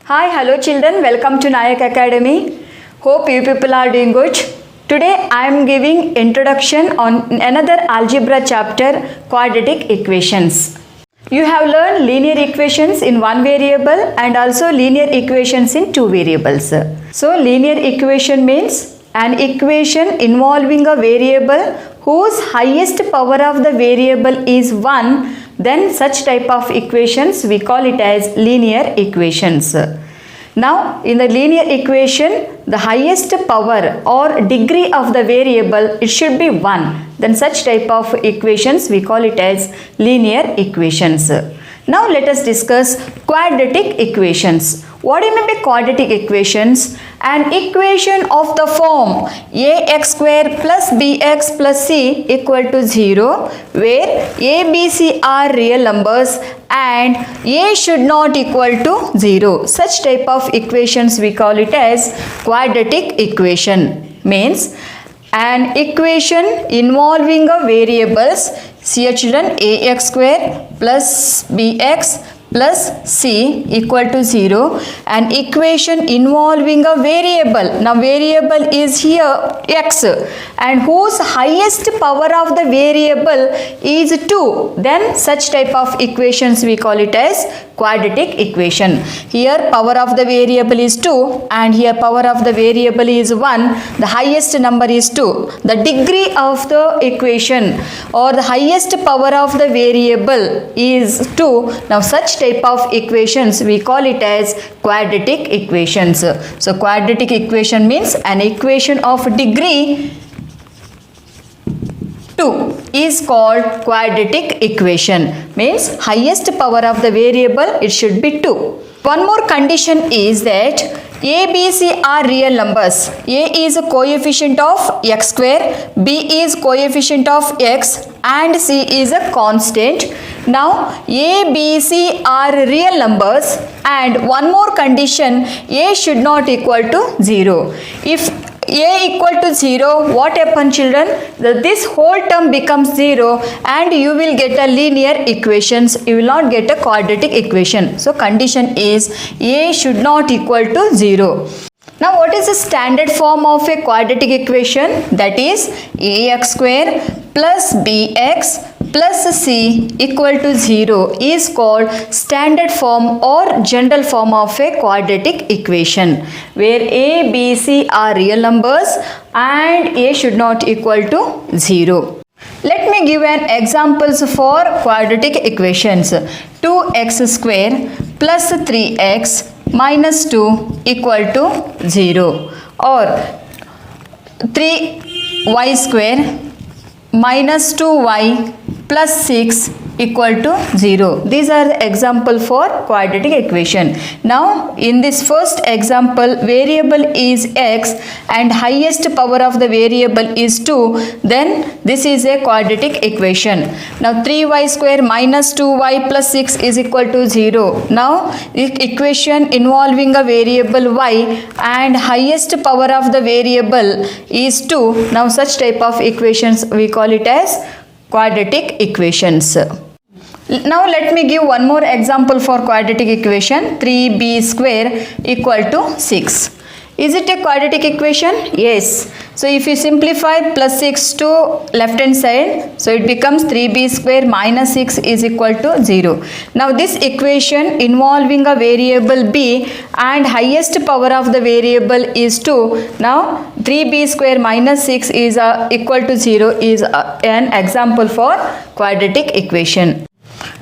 Hi, hello children, welcome to Nayak Academy. Hope you people are doing good. Today I am giving introduction on another algebra chapter, quadratic equations. You have learned linear equations in one variable and also linear equations in two variables. So linear equation means an equation involving a variable whose highest power of the variable is 1, then such type of equations we call it as linear equations. Now in the linear equation, the highest power or degree of the variable, it should be 1. Then such type of equations we call it as linear equations. Now let us discuss quadratic equations. What do you mean by quadratic equations? An equation of the form ax square plus bx plus c equal to 0, where a, b, c are real numbers and a should not equal to 0. Such type of equations we call it as quadratic equation. Means an equation involving a variables, see your children, ax square plus bx plus c equal to 0. An equation involving a variable. Now variable is here x and whose highest power of the variable is 2. Then such type of equations we call it as quadratic equation. Here power of the variable is 2 and here power of the variable is 1. The highest number is 2. The degree of the equation or the highest power of the variable is 2. Now such type of equations we call it as quadratic equations. So quadratic equation means an equation of degree 2 is called quadratic equation. Means highest power of the variable, it should be 2. One more condition is that a, b, c are real numbers. A is a coefficient of x square, b is coefficient of x and c is a constant. Now a, b, c are real numbers and one more condition, a should not equal to 0. If a equal to 0, what happens children? This whole term becomes 0 and you will get a linear equations. You will not get a quadratic equation. So condition is a should not equal to 0. Now what is the standard form of a quadratic equation? That is ax square plus bx plus c equal to 0 is called standard form or general form of a quadratic equation, where a, b, c are real numbers and a should not equal to 0. Let me give an examples for quadratic equations. 2x square plus 3x minus 2 equal to 0, or 3y square minus 2y plus 6 equal to 0. These are the example for quadratic equation. Now in this first example, variable is x and highest power of the variable is 2. Then this is a quadratic equation. Now 3y square minus 2y plus 6 is equal to 0. Now the equation involving a variable y and highest power of the variable is 2. Now such type of equations we call it as quadratic equations. Now let me give one more example for quadratic equation. 3b square equal to 6. Is it a quadratic equation? Yes. So if you simplify plus 6 to left hand side, so it becomes 3b square minus 6 is equal to 0. Now this equation involving a variable b and highest power of the variable is 2. Now 3b square minus 6 is equal to 0 is an example for quadratic equation.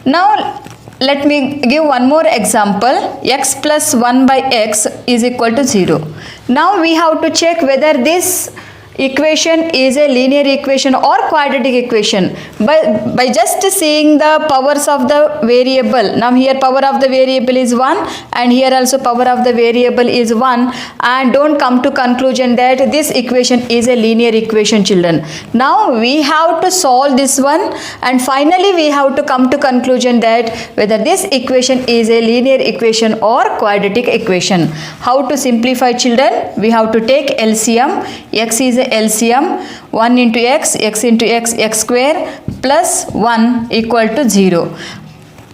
Now let me give one more example. X plus 1 by x is equal to 0. Now we have to check whether this equation is a linear equation or quadratic equation by just seeing the powers of the variable. Now here power of the variable is 1 and here also power of the variable is 1, and don't come to conclusion that this equation is a linear equation children. Now we have to solve this one and finally we have to come to conclusion that whether this equation is a linear equation or quadratic equation. How to simplify children? We have to take LCM. X is a LCM, 1 into x, x into x, x square plus 1 equal to 0.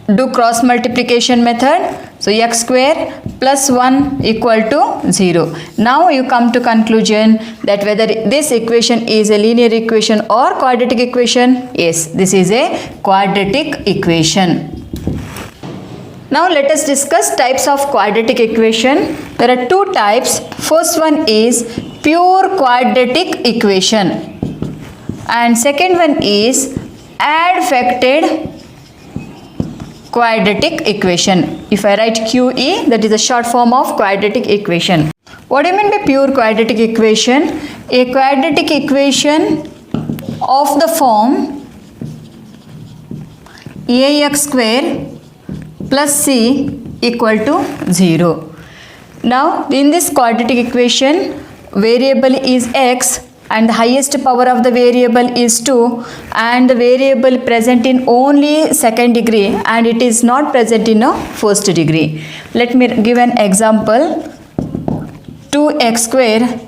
do cross multiplication method. So x square plus 1 equal to 0. Now you come to conclusion that whether this equation is a linear equation or quadratic equation. Yes, this is a quadratic equation. Now let us discuss types of quadratic equation. There are two types. First one is pure quadratic equation and second one is adfacted quadratic equation. If I write QE, that is the short form of quadratic equation. What do you mean by pure quadratic equation? A quadratic equation of the form ax square plus c equal to 0. Now in this quadratic equation, variable is x and the highest power of the variable is 2 and the variable present in only second degree and it is not present in a first degree. Let me give an example. 2x square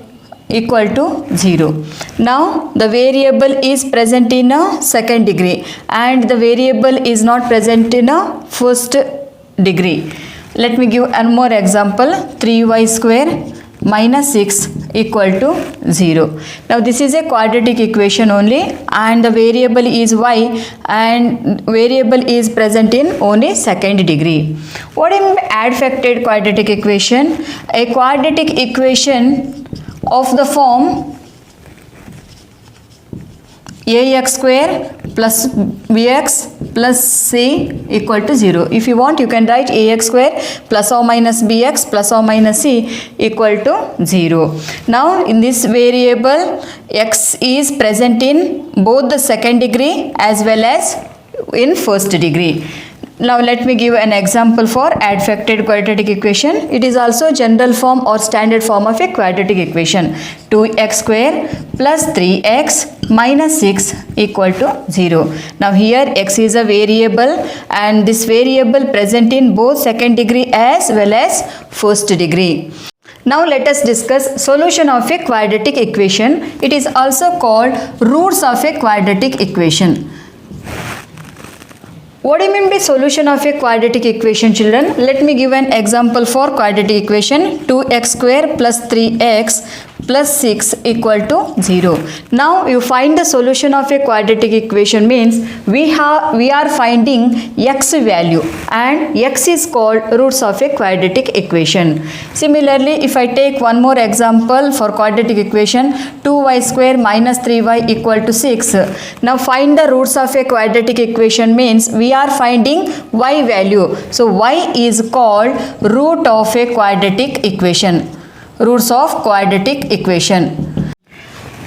equal to 0. Now the variable is present in a second degree and the variable is not present in a first degree. Let me give one more example. 3y square minus 6 equal to 0. Now this is a quadratic equation only and the variable is y and variable is present in only second degree. What do you mean by adfacted quadratic equation? A quadratic equation of the form ax square plus bx plus c equal to 0. If you want, you can write ax square plus or minus bx plus or minus c equal to 0. Now in this variable, x is present in both the second degree as well as in first degree. Now let me give an example for adfacted quadratic equation. It is also general form or standard form of a quadratic equation. 2x square plus 3x minus 6 equal to 0. Now here x is a variable and this variable present in both second degree as well as first degree. Now let us discuss solution of a quadratic equation. It is also called roots of a quadratic equation. What do you mean by solution of a quadratic equation, children? Let me give an example for quadratic equation. 2x square plus 3x plus 6 equal to 0. Now you find the solution of a quadratic equation means we are finding x value and x is called roots of a quadratic equation. Similarly, if I take one more example for quadratic equation, 2y square minus 3y equal to 6. Now find the roots of a quadratic equation means we are finding y value. So y is called root of a quadratic equation. Roots of quadratic equation.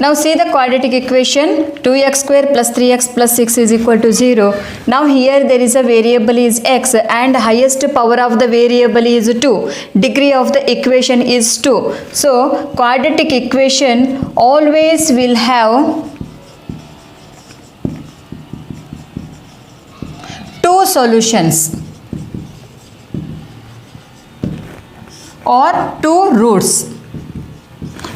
Now see the quadratic equation. 2x square plus 3x plus 6 is equal to 0. Now here there is a variable is x and highest power of the variable is 2. Degree of the equation is 2. So quadratic equation always will have two solutions or two roots,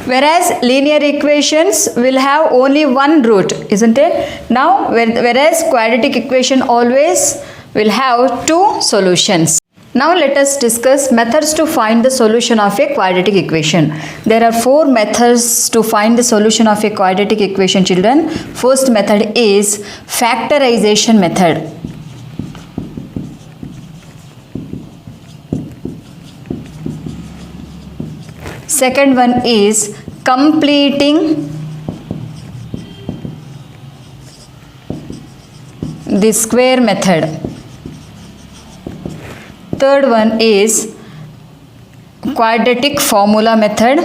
whereas linear equations will have only one root, isn't it? Now whereas quadratic equation always will have two solutions. Now let us discuss methods to find the solution of a quadratic equation. There are four methods to find the solution of a quadratic equation, children. First method is factorization method. Second one is completing the square method. Third one is quadratic formula method.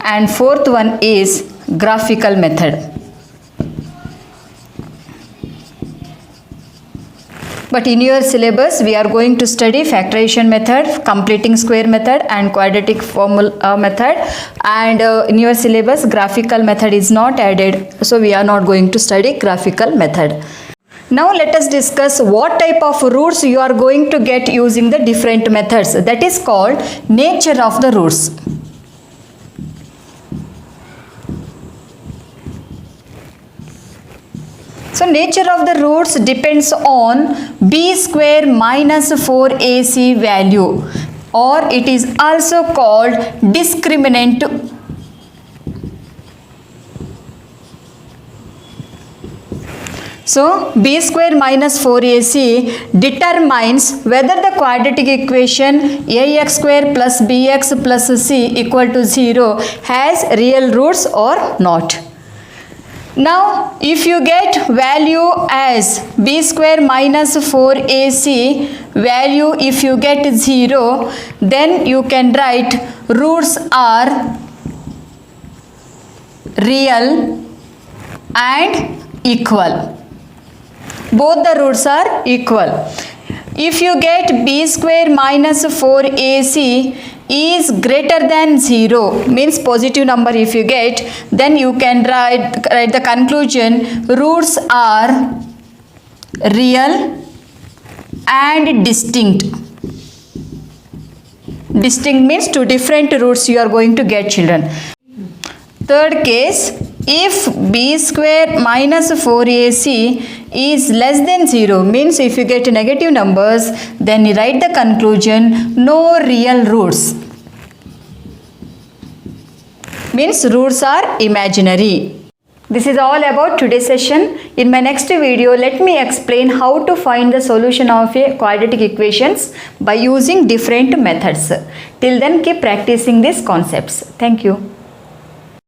And fourth one is graphical method. But in your syllabus, we are going to study factorization method, completing square method and quadratic formula method. And in your syllabus, graphical method is not added. So we are not going to study graphical method. Now let us discuss what type of roots you are going to get using the different methods. That is called nature of the roots. So nature of the roots depends on b square minus 4ac value, or it is also called discriminant. So b square minus 4ac determines whether the quadratic equation ax square plus bx plus c equal to 0 has real roots or not. Now if you get value as b square minus 4ac value, if you get 0, then you can write roots are real and equal. Both the roots are equal. If you get b square minus 4ac is greater than 0, means positive number if you get, then you can write the conclusion roots are real and distinct. Distinct means two different roots you are going to get, children. Third case, if b square minus 4ac is less than 0, means if you get negative numbers, then you write the conclusion no real roots, means roots are imaginary. This is all about today's session. In my next video, let me explain how to find the solution of a quadratic equations by using different methods. Till then, keep practicing these concepts. Thank you.